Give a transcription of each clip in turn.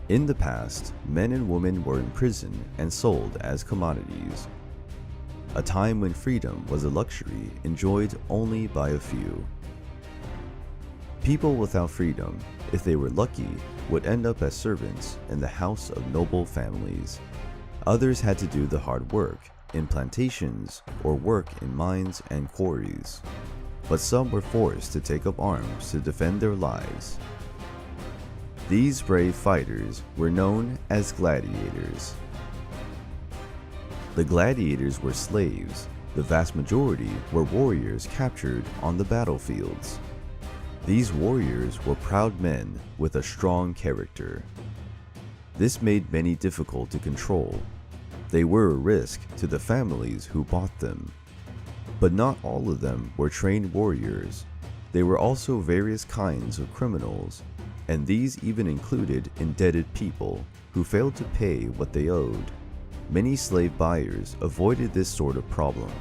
In the past, men and women were imprisoned and sold as commodities, a time when freedom was a luxury enjoyed only by a few. People without freedom, if they were lucky, would end up as servants in the house of noble families. Others had to do the hard work in plantations or work in mines and quarries, but some were forced to take up arms to defend their lives. These brave fighters were known as gladiators. The gladiators were slaves. The vast majority were warriors captured on the battlefields. These warriors were proud men with a strong character. This made many difficult to control. They were a risk to the families who bought them. But not all of them were trained warriors. There were also various kinds of criminals, and these even included indebted people who failed to pay what they owed. Many slave buyers avoided this sort of problem.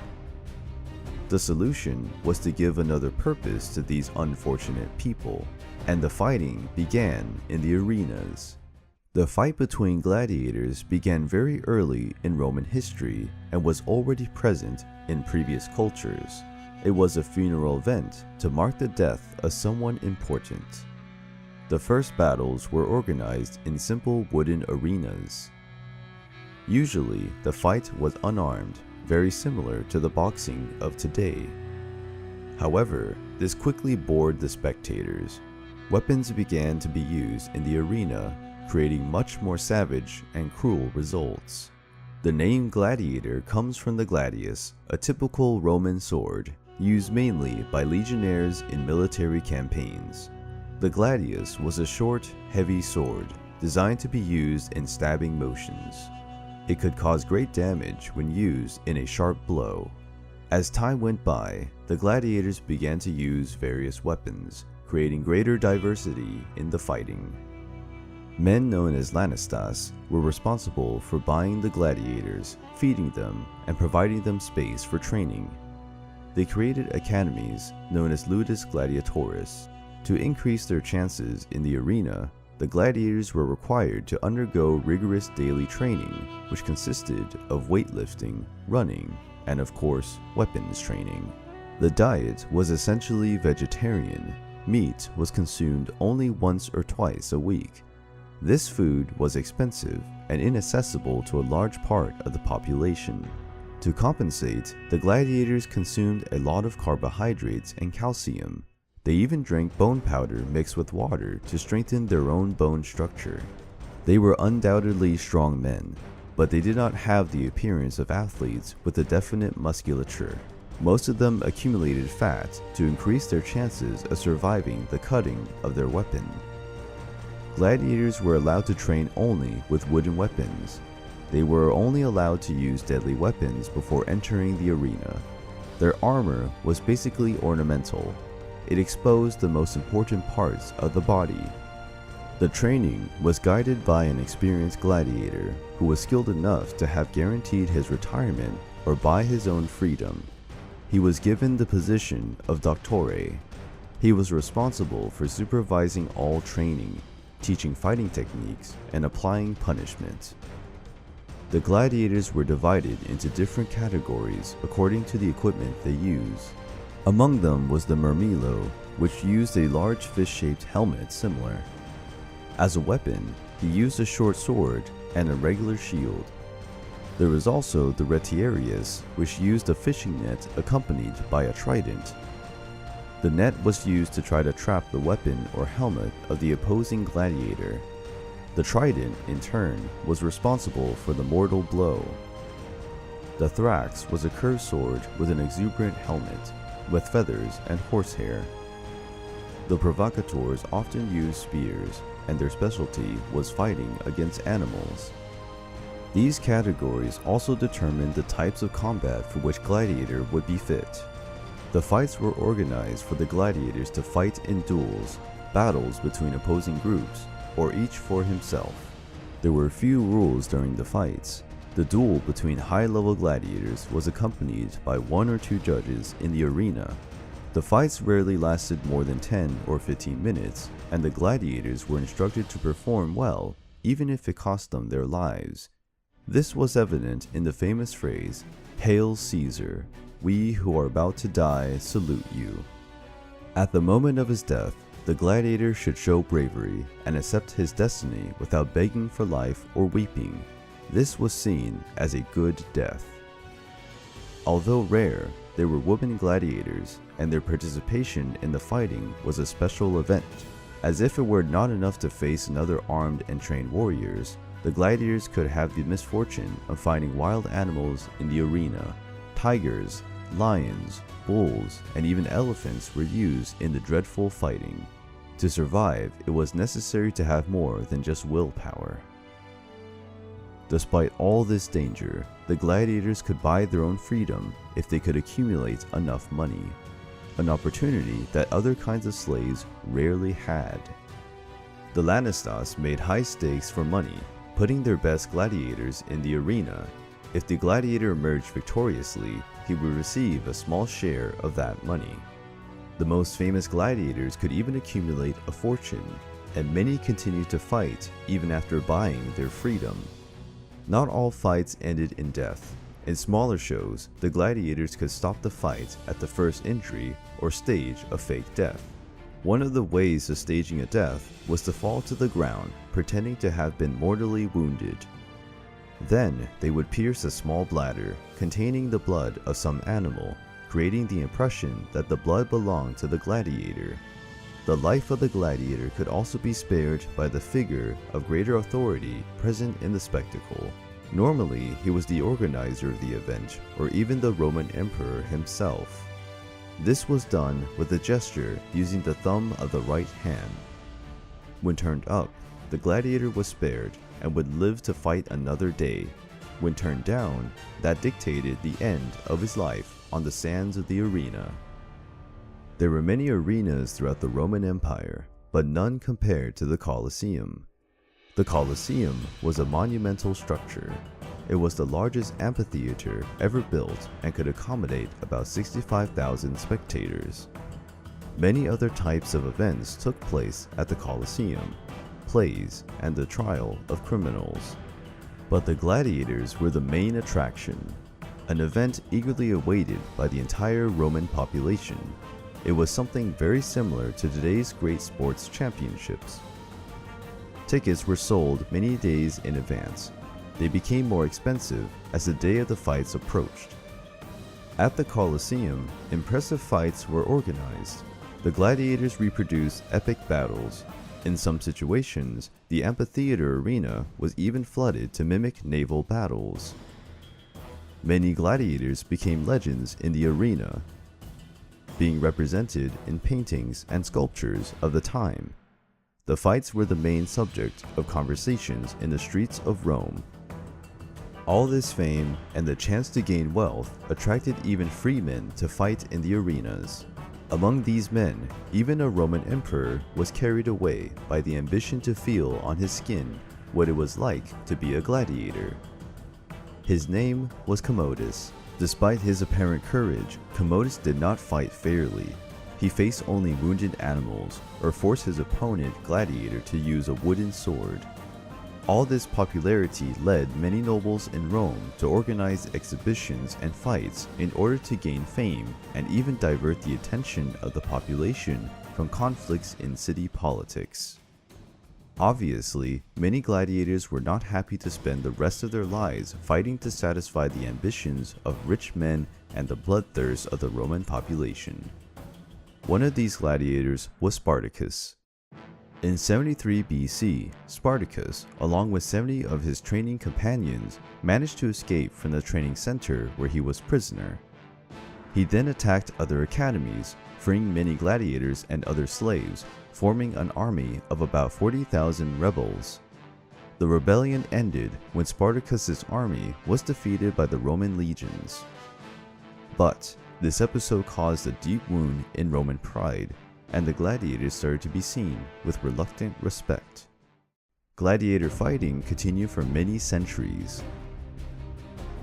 The solution was to give another purpose to these unfortunate people, and the fighting began in the arenas. The fight between gladiators began very early in Roman history and was already present in previous cultures. It was a funeral event to mark the death of someone important. The first battles were organized in simple wooden arenas. Usually, the fight was unarmed, very similar to the boxing of today. However, this quickly bored the spectators. Weapons began to be used in the arena, creating much more savage and cruel results. The name gladiator comes from the gladius, a typical Roman sword, used mainly by legionnaires in military campaigns. The gladius was a short, heavy sword designed to be used in stabbing motions. It could cause great damage when used in a sharp blow. As time went by, the gladiators began to use various weapons, creating greater diversity in the fighting. Men known as Lanistas were responsible for buying the gladiators, feeding them, and providing them space for training. They created academies known as Ludus Gladiatoris. To increase their chances in the arena, the gladiators were required to undergo rigorous daily training, which consisted of weightlifting, running, and of course, weapons training. The diet was essentially vegetarian. Meat was consumed only once or twice a week. This food was expensive and inaccessible to a large part of the population. To compensate, the gladiators consumed a lot of carbohydrates and calcium. They even drank bone powder mixed with water to strengthen their own bone structure. They were undoubtedly strong men, but they did not have the appearance of athletes with a definite musculature. Most of them accumulated fat to increase their chances of surviving the cutting of their weapon. Gladiators were allowed to train only with wooden weapons. They were only allowed to use deadly weapons before entering the arena. Their armor was basically ornamental. It exposed the most important parts of the body. The training was guided by an experienced gladiator who was skilled enough to have guaranteed his retirement or buy his own freedom. He was given the position of doctore. He was responsible for supervising all training, teaching fighting techniques, and applying punishment. The gladiators were divided into different categories according to the equipment they used. Among them was the murmillo, which used a large fish-shaped helmet similar. As a weapon, he used a short sword and a regular shield. There was also the retiarius, which used a fishing net accompanied by a trident. The net was used to try to trap the weapon or helmet of the opposing gladiator. The trident, in turn, was responsible for the mortal blow. The thrax was a curved sword with an exuberant helmet, with feathers and horsehair. The provocateurs often used spears, and their specialty was fighting against animals. These categories also determined the types of combat for which gladiator would be fit. The fights were organized for the gladiators to fight in duels, battles between opposing groups, or each for himself. There were few rules during the fights. The duel between high-level gladiators was accompanied by 1 or 2 judges in the arena. The fights rarely lasted more than 10 or 15 minutes, and the gladiators were instructed to perform well, even if it cost them their lives. This was evident in the famous phrase, "Hail Caesar, we who are about to die salute you." At the moment of his death, the gladiator should show bravery and accept his destiny without begging for life or weeping. This was seen as a good death. Although rare, there were women gladiators, and their participation in the fighting was a special event. As if it were not enough to face another armed and trained warriors, the gladiators could have the misfortune of finding wild animals in the arena. Tigers, lions, bulls, and even elephants were used in the dreadful fighting. To survive, it was necessary to have more than just willpower. Despite all this danger, the gladiators could buy their own freedom if they could accumulate enough money, an opportunity that other kinds of slaves rarely had. The Lanistas made high stakes for money, putting their best gladiators in the arena. If the gladiator emerged victoriously, he would receive a small share of that money. The most famous gladiators could even accumulate a fortune, and many continued to fight even after buying their freedom. Not all fights ended in death. In smaller shows, the gladiators could stop the fight at the first injury or stage a fake death. One of the ways of staging a death was to fall to the ground pretending to have been mortally wounded. Then they would pierce a small bladder containing the blood of some animal, creating the impression that the blood belonged to the gladiator. The life of the gladiator could also be spared by the figure of greater authority present in the spectacle. Normally, he was the organizer of the event, or even the Roman emperor himself. This was done with a gesture using the thumb of the right hand. When turned up, the gladiator was spared and would live to fight another day. When turned down, that dictated the end of his life on the sands of the arena. There were many arenas throughout the Roman Empire, but none compared to the Colosseum. The Colosseum was a monumental structure. It was the largest amphitheater ever built and could accommodate about 65,000 spectators. Many other types of events took place at the Colosseum, plays, and the trial of criminals. But the gladiators were the main attraction, an event eagerly awaited by the entire Roman population. It was something very similar to today's great sports championships. Tickets were sold many days in advance. They became more expensive as the day of the fights approached. At the Colosseum, impressive fights were organized. The gladiators reproduced epic battles. In some situations, the amphitheater arena was even flooded to mimic naval battles. Many gladiators became legends in the arena, being represented in paintings and sculptures of the time. The fights were the main subject of conversations in the streets of Rome. All this fame and the chance to gain wealth attracted even free men to fight in the arenas. Among these men, even a Roman emperor was carried away by the ambition to feel on his skin what it was like to be a gladiator. His name was Commodus. Despite his apparent courage, Commodus did not fight fairly. He faced only wounded animals or forced his opponent gladiator to use a wooden sword. All this popularity led many nobles in Rome to organize exhibitions and fights in order to gain fame and even divert the attention of the population from conflicts in city politics. Obviously, many gladiators were not happy to spend the rest of their lives fighting to satisfy the ambitions of rich men and the bloodthirst of the Roman population. One of these gladiators was Spartacus. In 73 BC, Spartacus, along with 70 of his training companions, managed to escape from the training center where he was prisoner. He then attacked other academies, freeing many gladiators and other slaves, forming an army of about 40,000 rebels. The rebellion ended when Spartacus's army was defeated by the Roman legions. But this episode caused a deep wound in Roman pride, and the gladiators started to be seen with reluctant respect. Gladiator fighting continued for many centuries.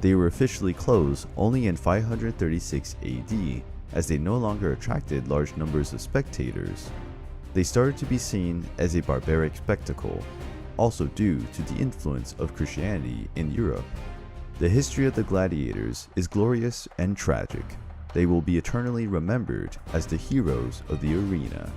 They were officially closed only in 536 AD, as they no longer attracted large numbers of spectators. They started to be seen as a barbaric spectacle. also due to the influence of Christianity in Europe. The history of the gladiators is glorious and tragic. They will be eternally remembered as the heroes of the arena.